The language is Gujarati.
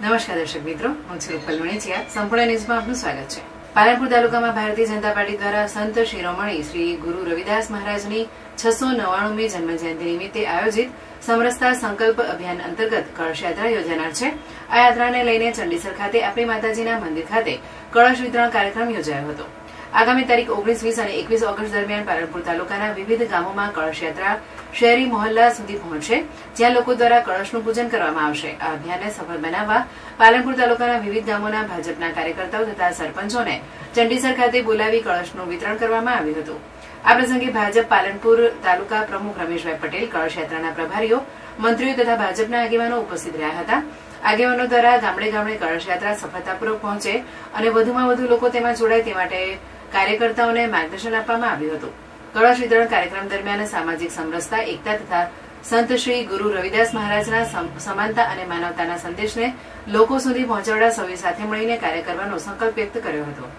નમસ્કાર દર્શક મિત્રો, હું છું રૂપલ વણેચિયા. સંપૂર્ણ ન્યૂઝમાં આપનું સ્વાગત છે. પાલનપુર તાલુકામાં ભારતીય જનતા પાર્ટી દ્વારા સંત શિરોમણી શ્રી ગુરુ રવિદાસ મહારાજની 699મી જન્મજયંતિ નિમિત્તે આયોજિત સમરસતા સંકલ્પ અભિયાન અંતર્ગત કળશ યાત્રા યોજાનાર છે. આ યાત્રાને લઈને ચંડીસર ખાતે આપણી માતાજીના મંદિર ખાતે કળશ વિતરણ કાર્યક્રમ યોજાયો હતો. આગામી તારીખ 19, 20 અને 21 ઓગસ્ટ દરમિયાન પાલનપુર તાલુકાના વિવિધ ગામોમાં કળશ યાત્રા શહેરી મહોલ્લા સુધી પહોંચશે, જ્યાં લોકો દ્વારા કળશનું પૂજન કરવામાં આવશે. આ અભિયાનને સફળ બનાવવા પાલનપુર તાલુકાના વિવિધ ગામોના ભાજપના કાર્યકર્તાઓ તથા સરપંચોને ચંડીસર ખાતે બોલાવી કળશનું વિતરણ કરવામાં આવ્યું હતું. આ પ્રસંગે ભાજપ પાલનપુર તાલુકા પ્રમુખ રમેશભાઈ પટેલ, કળશ યાત્રાના પ્રભારીઓ, મંત્રીઓ તથા ભાજપના આગેવાનો ઉપસ્થિત રહ્યા હતા. આગેવાનો દ્વારા ગામડે ગામડે કળશ યાત્રા સફળતાપૂર્વક પહોંચે અને વધુમાં વધુ લોકો તેમાં જોડાય તે માટે કાર્યકર્તાઓને માર્ગદર્શન આપવામાં આવ્યું હતું. કળશ વિતરણ કાર્યક્રમ દરમિયાન સામાજિક સમરસતા, એકતા તથા સંત શ્રી ગુરુ રવિદાસ મહારાજના સમાનતા અને માનવતાના સંદેશને લોકો સુધી પહોંચાડવા સૌએ સાથે મળીને કાર્ય કરવાનો સંકલ્પ વ્યક્ત કર્યો હતો.